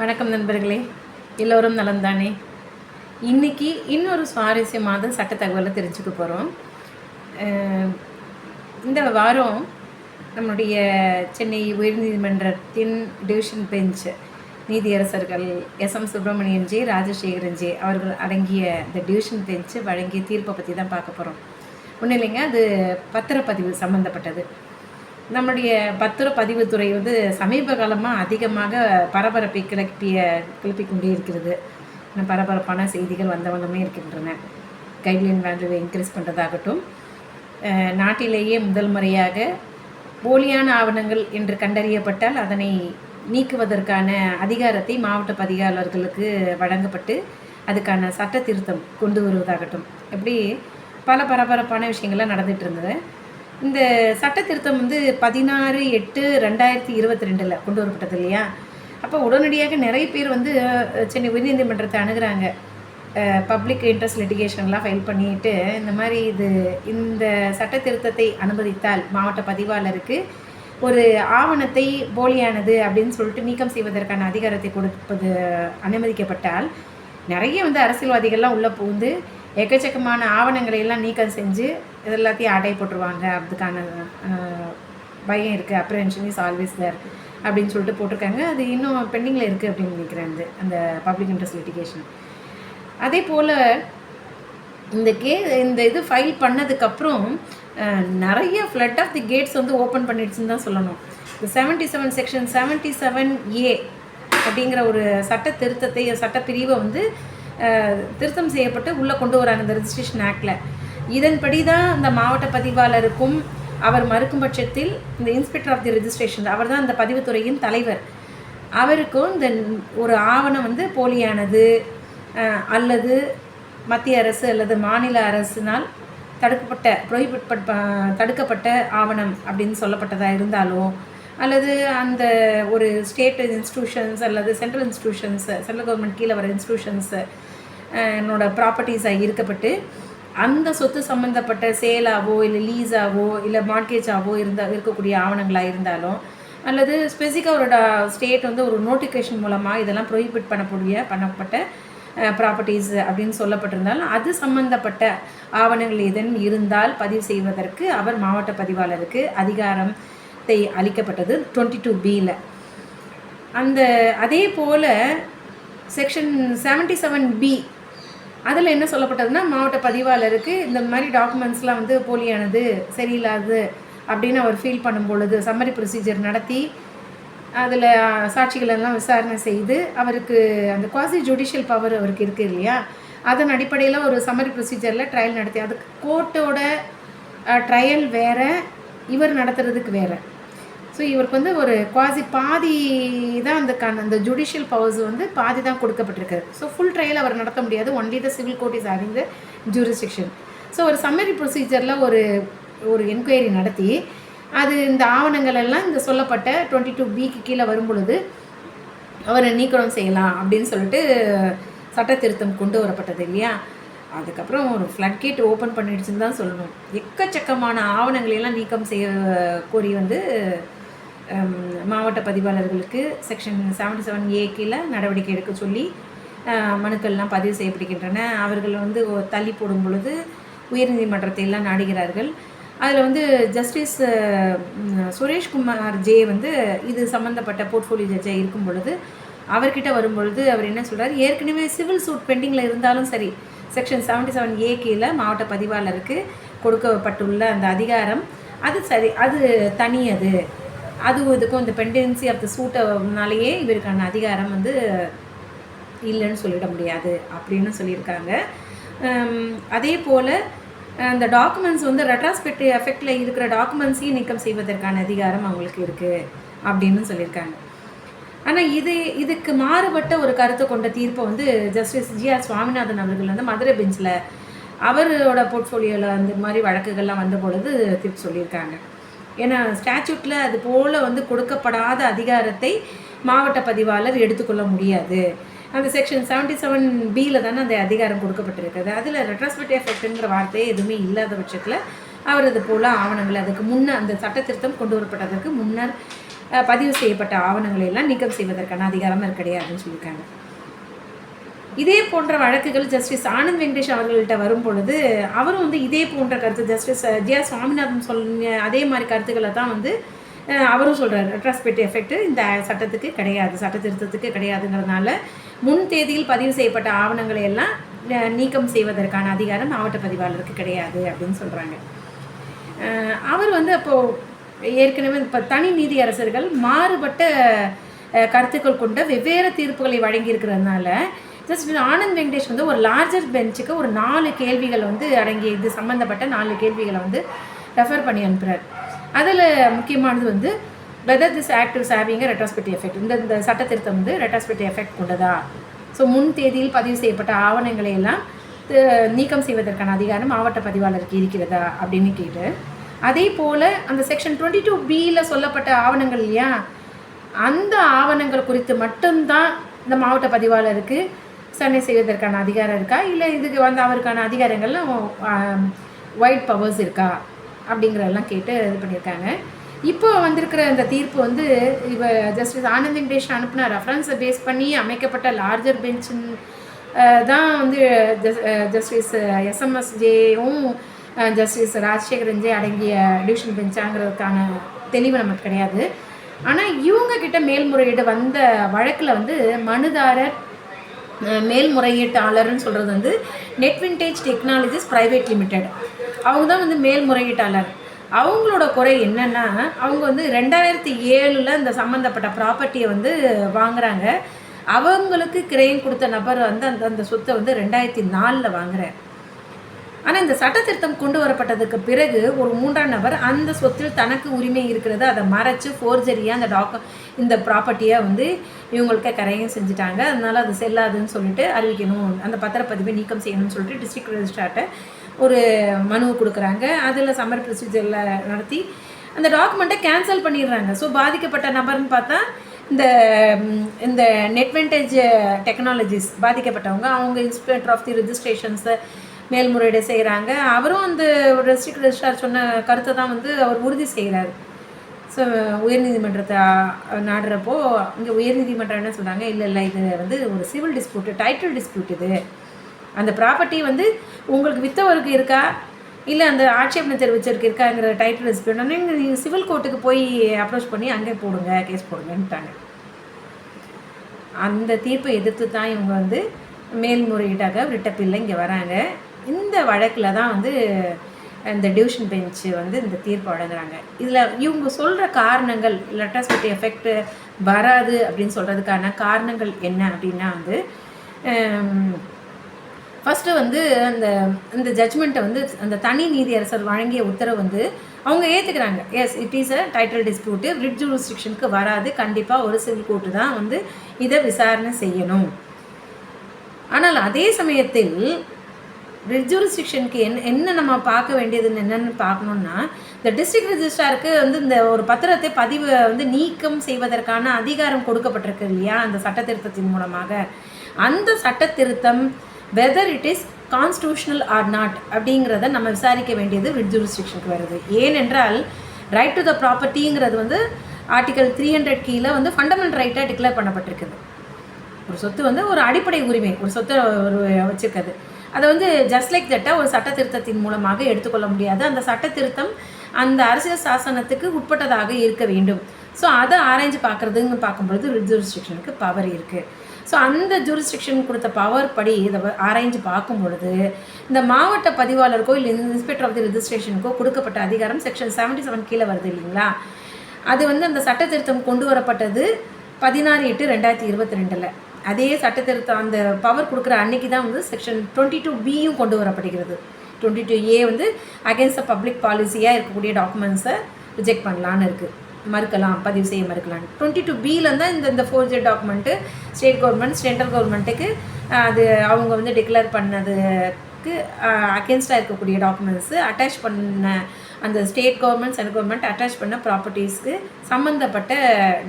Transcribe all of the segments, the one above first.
வணக்கம் நண்பர்களே, எல்லோரும் நலம்தானே? இன்னைக்கு இன்னொரு சுவாரஸ்யமான சட்ட தகவலை தெரிஞ்சுக்க போகிறோம். இந்த வாரம் நம்முடைய சென்னை உயர்நீதிமன்றத்தின் டிவிஷன் பெஞ்ச் நீதியரசர்கள் S M. Subramanian J, Rajasekaran J அவர்கள் அடங்கிய இந்த டிவிஷன் பெஞ்சு வழங்கிய தீர்ப்பை பற்றி தான் பார்க்க போகிறோம். ஒன்றும் இல்லைங்க, அது பத்திரப்பதிவு சம்மந்தப்பட்டது. நம்முடைய பத்திரப்பதிவுத்துறை சமீப காலமாக அதிகமாக பரபரப்பை கிளப்பிக் கொண்டே இருக்கிறது. பரபரப்பான செய்திகள் வந்தவண்ணமே இருக்கின்றன. கைட்லைன் வேல்யூவை இன்க்ரீஸ் பண்ணுறதாகட்டும், நாட்டிலேயே முதல் முறையாக போலியான ஆவணங்கள் என்று கண்டறியப்பட்டால் அதனை நீக்குவதற்கான அதிகாரத்தை மாவட்ட பதிவாளர்களுக்கு வழங்கப்பட்டு அதுக்கான சட்ட திருத்தம் கொண்டு வருவதாகட்டும், எப்படி பல பரபரப்பான விஷயங்கள்லாம் நடந்துகிட்டு இருந்தது. இந்த சட்ட திருத்தம் 16/8/2022 கொண்டு வரப்பட்டது இல்லையா? அப்போ உடனடியாக நிறைய பேர் சென்னை உயர்நீதிமன்றத்தை அணுகிறாங்க. பப்ளிக் இன்ட்ரெஸ்ட் லிட்டிகேஷன்லாம் ஃபைல் பண்ணிட்டு இந்த மாதிரி இந்த சட்ட திருத்தத்தை அனுமதித்தால் மாவட்ட பதிவாளருக்கு ஒரு ஆவணத்தை போலியானது அப்படின்னு சொல்லிட்டு நீக்கம் செய்வதற்கான அதிகாரத்தை கொடுப்பது அனுமதிக்கப்பட்டால் நிறைய அரசியல்வாதிகள்லாம் உள்ளே புகுந்து எக்கச்சக்கமான ஆவணங்களை எல்லாம் நீக்கம் செஞ்சு இதெல்லாத்தையும் அடை போட்டுருவாங்க. அதுக்கான பயம் இருக்குது. அப்ரஹென்ஷன் இஸ் ஆல்வேஸ் தேர் அப்படின்னு சொல்லிட்டு போட்டிருக்காங்க. அது இன்னும் பெண்டிங்கில் இருக்குது அப்படின்னு நினைக்கிறேன். அந்த பப்ளிக் இன்ட்ரெஸ்ட் லிட்டிகேஷன். அதே போல் இந்த இது ஃபைல் பண்ணதுக்கப்புறம் நிறைய flood of the gates open பண்ணிடுச்சுன்னு தான் சொல்லணும். இந்த 77 செக்ஷன் 77A அப்படிங்கிற ஒரு சட்ட திருத்தத்தை சட்டப்பிரிவை திருத்தம் செய்யப்பட்டு உள்ளே கொண்டு வராங்க இந்த ரெஜிஸ்ட்ரேஷன் ஆக்டில். இதன்படி தான் இந்த மாவட்ட பதிவாளருக்கும் அவர் மறுக்கும் பட்சத்தில் இந்த இன்ஸ்பெக்டர் ஆஃப் தி ரெஜிஸ்ட்ரேஷன், அவர் தான் இந்த பதிவுத்துறையின் தலைவர், அவருக்கும் இந்த ஒரு ஆவணம் போலியானது அல்லது மத்திய அரசு அல்லது மாநில அரசினால் தடுக்கப்பட்ட ஆவணம் அப்படின்னு சொல்லப்பட்டதாக இருந்தாலும், அல்லது அந்த ஒரு ஸ்டேட் இன்ஸ்டிடியூஷன்ஸ் அல்லது சென்ட்ரல் இன்ஸ்டிடியூஷன்ஸ், சென்ட்ரல் கவர்மெண்ட் கீழே வர இன்ஸ்டிடியூஷன்ஸ் என்னோட ப்ராப்பர்ட்டிஸாக இருக்கப்பட்டு அந்த சொத்து சம்மந்தப்பட்ட சேலாவோ இல்லை லீஸாவோ இல்லை மார்க்கேஜாவோ இருக்கக்கூடிய ஆவணங்களாக இருந்தாலும், அல்லது ஸ்பெசிஃபிக்காக ஒரு ஸ்டேட் ஒரு நோட்டிஃபிகேஷன் மூலமாக இதெல்லாம் ப்ரொஹிபிட் பண்ணப்பட்ட ப்ராப்பர்ட்டிஸ் அப்படின்னு சொல்லப்பட்டிருந்தாலும் அது சம்மந்தப்பட்ட ஆவணங்கள் எதன் இருந்தால் பதிவு செய்வதற்கு அவர் மாவட்ட பதிவாளருக்கு அதிகாரத்தை அளிக்கப்பட்டது 22B. அதே போல் செக்ஷன் 77B அதில் என்ன சொல்லப்பட்டதுன்னா, மாவட்ட பதிவாளருக்கு இந்த மாதிரி டாக்குமெண்ட்ஸ்லாம் போலியானது, சரியில்லாது அப்படின்னு அவர் ஃபீல் பண்ணும் பொழுது சம்மரி ப்ரொசீஜர் நடத்தி அதில் சாட்சிகளெல்லாம் விசாரணை செய்து அவருக்கு அந்த குவாசி ஜுடிஷியல் பவர் அவருக்கு இருக்குது இல்லையா, அதன் அடிப்படையில் ஒரு சம்மரி ப்ரொசீஜரில் ட்ரையல் நடத்தி அதுக்கு கோர்ட்டோட ட்ரையல் வேறு, இவர் நடத்துறதுக்கு வேறு. ஸோ இவருக்கு ஒரு குவாசி பாதி தான் அந்த ஜுடிஷியல் பவர்ஸ் பாதி தான் கொடுக்கப்பட்டிருக்காரு. ஸோ ஃபுல் ட்ரையல் அவர் நடத்த முடியாது. Only the civil court is having the jurisdiction. So ஒரு சம்மரி ப்ரொசீஜரில் ஒரு என்கொயரி நடத்தி அது இந்த ஆவணங்கள் எல்லாம் இந்த சொல்லப்பட்ட 22Bக்கு கீழே வரும் பொழுது அவரை நீக்கம் செய்யலாம் அப்படின்னு சொல்லிட்டு சட்ட திருத்தம் கொண்டு வரப்பட்டது இல்லையா. அதுக்கப்புறம் ஒரு ஃப்ளட் கேட் ஓப்பன் பண்ணிடுச்சுன்னு தான் சொல்லணும். எக்கச்சக்கமான ஆவணங்களெல்லாம் நீக்கம் செய்ய கோரி மாவட்ட பதிவாளர்களுக்கு செக்ஷன் 77A கீழே நடவடிக்கை எடுக்க சொல்லி மனுக்கள்லாம் பதிவு செய்யப்படுகின்றன. அவர்கள் தள்ளி போடும் பொழுது உயர்நீதிமன்றத்தை எல்லாம் நாடுகிறார்கள். அதில் ஜஸ்டிஸ் சுரேஷ்குமார் ஜே இது சம்மந்தப்பட்ட போர்ட்ஃபோலியோ ஜட்ஜாக இருக்கும் பொழுது அவர்கிட்ட வரும்பொழுது அவர் என்ன சொல்கிறார், ஏற்கனவே சிவில் சூட் பெண்டிங்கில் இருந்தாலும் சரி செக்ஷன் 77A கீழே மாவட்ட பதிவாளருக்கு கொடுக்கப்பட்டுள்ள அந்த அதிகாரம் அது சரி, அது தனியது, இதுக்கும் இந்த பெண்டன்சி ஆஃப் த சூட்டனாலேயே இவருக்கான அதிகாரம் இல்லைன்னு சொல்லிட முடியாது அப்படின்னு சொல்லியிருக்காங்க. அதே போல் அந்த டாக்குமெண்ட்ஸ் ரெட்ராஸ்பெக்டிவ் எஃபெக்டில் இருக்கிற டாக்குமெண்ட்ஸையும் நீக்கம் செய்வதற்கான அதிகாரம் அவங்களுக்கு இருக்குது அப்படின்னு சொல்லியிருக்காங்க. ஆனால் இதுக்கு மாறுபட்ட ஒரு கருத்தை கொண்ட தீர்ப்பை ஜஸ்டிஸ் G.R. சுவாமிநாதன் அவர்கள் மதுரை பெஞ்சில் அவரோட போர்ட்ஃபோலியோவில் அந்த மாதிரி வழக்குகள்லாம் வந்த பொழுது தீர்ப்பு சொல்லியிருக்காங்க. ஏன்னா ஸ்டாச்சூட்டில் அது போல் கொடுக்கப்படாத அதிகாரத்தை மாவட்ட பதிவாளர் எடுத்துக்கொள்ள முடியாது. அந்த செக்ஷன் 77Bயில் தானே அந்த அதிகாரம் கொடுக்கப்பட்டிருக்குது. அதில் ரெட்ராஸ்பெக்டிவ் எஃபெக்ட்டுங்கிற வார்த்தையே எதுவுமே இல்லாத பட்சத்தில் அவர் அது போல் ஆவணங்கள் அதுக்கு முன்னர் அந்த சட்ட திருத்தம் கொண்டு வரப்பட்டதற்கு முன்னர் பதிவு செய்யப்பட்ட ஆவணங்களை எல்லாம் நீக்கம் செய்வதற்கான அதிகாரம் கிடையாதுன்னு சொல்லியிருக்காங்க. இதே போன்ற வழக்குகள் ஜஸ்டிஸ் ஆனந்த் வெங்கடேஷ் அவர்கள்ட்ட வரும் பொழுது அவரும் வந்து இதே போன்ற கருத்து ஜஸ்டிஸ் ஜிஆர் சுவாமிநாதன் சொன்ன அதே மாதிரி கருத்துக்களை தான் வந்து அவரும் சொல்கிறார். ரெட்ராஸ்பெக்டிவ் எஃபெக்ட் இந்த சட்டத்துக்கு கிடையாது, சட்ட திருத்தத்துக்கு கிடையாதுங்கிறதுனால முன் தேதியில் பதிவு செய்யப்பட்ட ஆவணங்களை எல்லாம் நீக்கம் செய்வதற்கான அதிகாரம் மாவட்ட பதிவாளருக்கு கிடையாது அப்படின்னு சொல்கிறாங்க. அவர் வந்து அப்போது ஏற்கனவே இப்போ தனி நீதி அரசர்கள் மாறுபட்ட கருத்துக்கள் கொண்ட வெவ்வேறு தீர்ப்புகளை வழங்கியிருக்கிறதுனால ஜஸ்ட் ஆனந்த் வெங்கடேஷ் வந்து ஒரு லார்ஜர் பெஞ்சுக்கு ஒரு 4 கேள்விகள் வந்து அடங்கிய இது சம்மந்தப்பட்ட 4 கேள்விகளை வந்து ரெஃபர் பண்ணி அனுப்புகிறார். அதில் முக்கியமானது வந்து whether this act is having a retrospective effect, இந்த சட்ட திருத்தம் வந்து ரெட்ராஸ்பெக்டிவ் எஃபெக்ட் கொண்டதா, ஸோ முன் தேதியில் பதிவு செய்யப்பட்ட ஆவணங்களை எல்லாம் நீக்கம் செய்வதற்கான அதிகாரம் மாவட்ட பதிவாளருக்கு இருக்கிறதா அப்படின்னு கேட்டு, அதே போல் அந்த செக்ஷன் 22B சொல்லப்பட்ட ஆவணங்கள் இல்லையா, அந்த ஆவணங்கள் குறித்து மட்டும்தான் இந்த மாவட்ட பதிவாளருக்கு விசாரணை செய்வதற்கான அதிகாரம் இருக்கா, இல்லை இதுக்கு வந்து அவருக்கான அதிகாரங்கள்லாம் வைட் பவர்ஸ் இருக்கா அப்படிங்கிறதெல்லாம் கேட்டு இது பண்ணியிருக்காங்க. இப்போ வந்திருக்கிற இந்த தீர்ப்பு வந்து இவ ஜஸ்டிஸ் ஆனந்த் வெங்கடேஷ் அனுப்பின ரெஃபரன்ஸை பேஸ் பண்ணி அமைக்கப்பட்ட லார்ஜர் பெஞ்சின் தான் வந்து ஜஸ்டிஸ் எஸ்எம்எஸ்ஜேயும் ஜஸ்டிஸ் ராஜசேகரன் ஜே அடங்கிய டிவிஷன் பெஞ்சாங்கிறதுக்கான தெளிவு நமக்கு கிடையாது. ஆனால் இவங்கக்கிட்ட மேல்முறையீடு வந்த வழக்கில் வந்து மனுதாரர் மேல்முறையீட்டாளர்னு சொல்கிறது வந்து நெட்விண்டேஜ் டெக்னாலஜிஸ் பிரைவேட் லிமிடெட், அவங்க தான் வந்து மேல்முறையீட்டாளர். அவங்களோட குறை என்னென்னா, அவங்க வந்து 2007 இந்த சம்மந்தப்பட்ட ப்ராப்பர்ட்டியை வந்து வாங்குகிறாங்க. அவங்களுக்கு கிரெயின் கொடுத்த நபர் வந்து அந்த சொத்தை வந்து 2004 வாங்குறார். ஆனால் இந்த சட்ட திருத்தம் கொண்டு வரப்பட்டதுக்கு பிறகு ஒரு 3ஆம் நபர் அந்த சொத்தில் தனக்கு உரிமை இருக்கிறது அதை மறைச்சு ஃபோர்ஜரியாக இந்த ப்ராப்பர்ட்டியை வந்து இவங்களுக்கு கரையும் செஞ்சுட்டாங்க. அதனால அது செல்லாதுன்னு சொல்லிட்டு அறிவிக்கணும், அந்த பத்திரப்பதிவை நீக்கம் செய்யணும்னு சொல்லிட்டு டிஸ்ட்ரிக்ட் ரெஜிஸ்ட்ரார்ட்ட ஒரு மனு கொடுக்குறாங்க. அதில் சம்மர் ப்ரொசீஜரில் நடத்தி அந்த டாக்குமெண்ட்டை கேன்சல் பண்ணிடுறாங்க. ஸோ பாதிக்கப்பட்ட நபர்னு பார்த்தா இந்த நெட்வெண்டேஜ் டெக்னாலஜிஸ் பாதிக்கப்பட்டவங்க, அவங்க இன்ஸ்பெக்டர் ஆஃப் தி ரெஜிஸ்ட்ரேஷன்ஸை மேல்முறையீடு செய்கிறாங்க. அவரும் அந்த டிஸ்ட்ரிக்ட் ரெஜிஸ்ட்ரார் சொன்ன கருத்தை தான் வந்து அவர் உறுதி செய்கிறார். ஸோ உயர்நீதிமன்றத்தை நாடுறப்போ இங்கே உயர்நீதிமன்றம் என்ன சொல்கிறாங்க, இல்லை இது வந்து ஒரு சிவில் டிஸ்பியூட்டு, டைட்டில் டிஸ்பியூட், இது அந்த ப்ராப்பர்ட்டி வந்து உங்களுக்கு விற்றவருக்கு இருக்கா இல்லை அந்த ஆட்சேபனை தெரிவிச்சருக்கு இருக்காங்கிற டைட்டில் டிஸ்பியூட் நீங்கள் சிவில் கோர்ட்டுக்கு போய் அப்ரோச் பண்ணி அங்கே போடுங்க, கேஸ் போடுங்கன்ட்டாங்க. அந்த தீர்ப்பை எதிர்த்து தான் இவங்க வந்து மேல்முறையீட்டாக ரிட்டப்பில்லை இங்கே வராங்க. இந்த வழக்கில் தான் வந்து இந்த டிவிஷன் பெஞ்சு வந்து இந்த தீர்ப்பு வழங்குறாங்க. இதில் இவங்க சொல்கிற காரணங்கள் ரெட்ராஸ்பெக்டிவ் எஃபெக்ட் வராது அப்படின்னு சொல்கிறதுக்கான காரணங்கள் என்ன அப்படின்னா வந்து ஃபஸ்ட்டு வந்து இந்த ஜட்ஜ்மெண்ட்டை வந்து அந்த தனி நீதியரசர் வழங்கிய உத்தரவு வந்து அவங்க ஏற்றுக்கிறாங்க. Yes, it is a title dispute, writ ஜூரிஸ்டிக்ஷனுக்கு வராது, கண்டிப்பாக ஒரு சிவில் கோர்ட்டு தான் வந்து இதை விசாரணை செய்யணும். ஆனால் அதே சமயத்தில் ரிட் ஜூரிஸ்டிக்ஷனுக்கு என்ன நம்ம பார்க்க வேண்டியதுன்னு என்னென்னு பார்க்கணுன்னா, இந்த டிஸ்ட்ரிக்ட் ரெஜிஸ்ட்ராருக்கு வந்து இந்த ஒரு பத்திரத்தை பதிவு வந்து நீக்கம் செய்வதற்கான அதிகாரம் கொடுக்கப்பட்டிருக்கு இல்லையா அந்த சட்ட திருத்தத்தின் மூலமாக. அந்த சட்ட திருத்தம் whether it is constitutional or not அப்படிங்கிறத நம்ம விசாரிக்க வேண்டியது ரிட் ஜூரிஸ்டிக்ஷனுக்கு வருது. ஏனென்றால் ரைட் டு த ப்ராப்பர்ட்டிங்கிறது வந்து ஆர்டிகல் 300 கீழே வந்து ஃபண்டமெண்டல் ரைட்டாக டிக்ளேர் பண்ணப்பட்டிருக்குது. ஒரு சொத்து வந்து ஒரு அடிப்படை உரிமை, ஒரு சொத்தை ஒரு வச்சுருக்குது. அதை வந்து ஜஸ்ட் லைக் தட்டாக ஒரு சட்ட திருத்தத்தின் மூலமாக எடுத்துக்கொள்ள முடியாது. அந்த சட்ட திருத்தம் அந்த அரசியல் சாசனத்துக்கு உட்பட்டதாக இருக்க வேண்டும். ஸோ அதை ஆராய்ஞ்சு பார்க்குறதுன்னு பார்க்கும்பொழுது ரிட் ஜூரிஸ்டிக்ஷனுக்கு பவர் இருக்குது. ஸோ அந்த ஜூரிஸ்டிக்ஷன் கொடுத்த பவர் படி இதை ஆராய்ஞ்சு பார்க்கும் பொழுது இந்த மாவட்ட பதிவாளருக்கோ இல்லை இன்ஸ்பெக்டர் ஆஃப் தி ரெஜிஸ்ட்ரேஷனுக்கோ கொடுக்கப்பட்ட அதிகாரம் செக்ஷன் 77 கீழே வருது இல்லைங்களா. அது வந்து அந்த சட்ட திருத்தம் கொண்டு வரப்பட்டது 16/8/2022. அதே சட்ட திருத்தம் அந்த பவர் கொடுக்குற அன்னைக்கு தான் வந்து செக்ஷன் 22Bயும் கொண்டு வரப்படுகிறது. 22A வந்து அகேன்ஸ்ட் பப்ளிக் பாலிசியாக இருக்கக்கூடிய டாக்குமெண்ட்ஸை ரிஜெக்ட் பண்ணலான்னு இருக்குது, மறுக்கலாம், பதிவு செய்ய மறுக்கலான்னு. 22Bல தான் இந்த ஃபோர்ஜர் டாக்குமெண்ட்டு ஸ்டேட் கவர்மெண்ட் சென்ட்ரல் கவர்மெண்ட்டுக்கு அது அவங்க வந்து டிக்ளேர் பண்ணதுக்கு அகேன்ஸ்டாக இருக்கக்கூடிய டாக்குமெண்ட்ஸு அட்டாச் பண்ண அந்த state government central government attach பண்ண ப்ராப்பர்ட்டிஸ்க்கு சம்மந்தப்பட்ட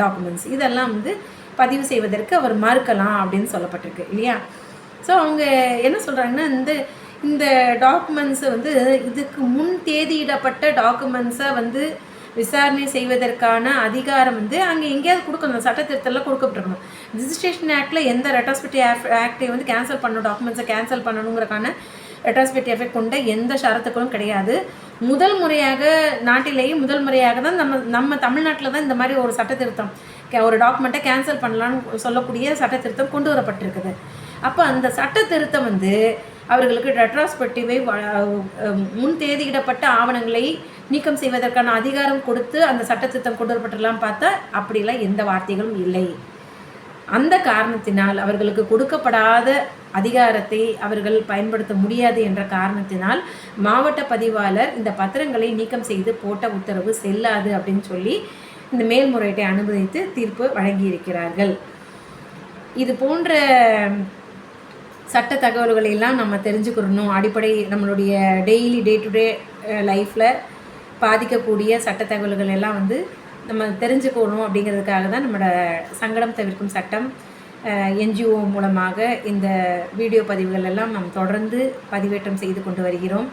டாக்குமெண்ட்ஸ் இதெல்லாம் வந்து பதிவு செய்வதற்கு அவர் மறுக்கலாம் அப்படின்னு சொல்லப்பட்டிருக்கு இல்லையா. ஸோ அவங்க என்ன சொல்கிறாங்கன்னா, இந்த டாக்குமெண்ட்ஸை வந்து இதுக்கு முன் தேதியிடப்பட்ட டாக்குமெண்ட்ஸை வந்து விசாரணை செய்வதற்கான அதிகாரம் வந்து அங்கே எங்கேயாவது கொடுக்கணும், சட்ட திருத்தம்லாம் கொடுக்கப்பட்டிருக்கணும். ரிஜிஸ்ட்ரேஷன் ஆக்டில் எந்த ரெட்ராஸ்பெக்டிவ் ஆக்டை வந்து கேன்சல் பண்ணணும், டாக்குமெண்ட்ஸை கேன்சல் பண்ணணுங்கிறக்கான ரெட்ராஸ்பெக்டிவ் எஃபெக்ட் கொண்ட எந்த ஷரத்துக்களும் கிடையாது. முதல் முறையாக நாட்டிலேயே முதல் முறையாக தான் நம்ம தமிழ்நாட்டில் தான் இந்த மாதிரி ஒரு சட்ட திருத்தம், ஒரு டாக்குமெண்ட்டை கேன்சல் பண்ணலான்னு சொல்லக்கூடிய சட்ட திருத்தம் கொண்டு வரப்பட்டிருக்குது. அப்போ அந்த சட்ட திருத்தம் வந்து அவர்களுக்கு ரெட்ராஸ்பெக்டிவை முன் தேதியிடப்பட்ட ஆவணங்களை நீக்கம் செய்வதற்கான அதிகாரம் கொடுத்து அந்த சட்ட திருத்தம் கொண்டு வரப்பட்டுலாம் பார்த்தா அப்படிலாம் எந்த வார்த்தைகளும் இல்லை. அந்த காரணத்தினால் அவர்களுக்கு கொடுக்கப்படாத அதிகாரத்தை அவர்கள் பயன்படுத்த முடியாது என்ற காரணத்தினால் மாவட்ட பதிவாளர் இந்த பத்திரங்களை நீக்கம் செய்து போட்ட உத்தரவு செல்லாது அப்படின்னு சொல்லி இந்த மேல்முறையீட்டை அனுமதித்து தீர்ப்பு வழங்கியிருக்கிறார்கள். இது போன்ற சட்ட தகவல்களை எல்லாம் நம்ம தெரிஞ்சுக்கிறணும். அடிப்படை நம்மளுடைய டெய்லி டே டு டே லைஃப்பில் பாதிக்கக்கூடிய சட்ட தகவல்கள் எல்லாம் வந்து நம்ம தெரிஞ்சுக்கணும் அப்படிங்கிறதுக்காக தான் நம்மளோட சங்கடம் தவிர்க்கும் சட்டம் என்ஜிஓ மூலமாக இந்த வீடியோ பதிவுகள் எல்லாம் நாம் தொடர்ந்து பதிவேற்றம் செய்து கொண்டு வருகிறோம்.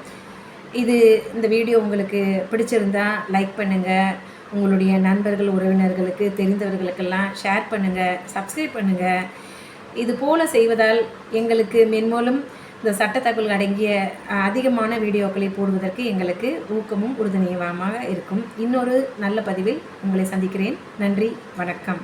இந்த வீடியோ உங்களுக்கு பிடிச்சிருந்தா லைக் பண்ணுங்கள், உங்களுடைய நண்பர்கள் உறவினர்களுக்கு தெரிந்தவர்களுக்கெல்லாம் ஷேர் பண்ணுங்கள், சப்ஸ்கிரைப் பண்ணுங்கள். இது போல் செய்வதால் எங்களுக்கு மென்மூலம் இந்த சட்ட தகவல்கள் அடங்கிய அதிகமான வீடியோக்களை போடுவதற்கு எங்களுக்கு ஊக்கமும் உறுதுணையுமாக இருக்கும். இன்னொரு நல்ல பதிவில் உங்களை சந்திக்கிறேன். நன்றி, வணக்கம்.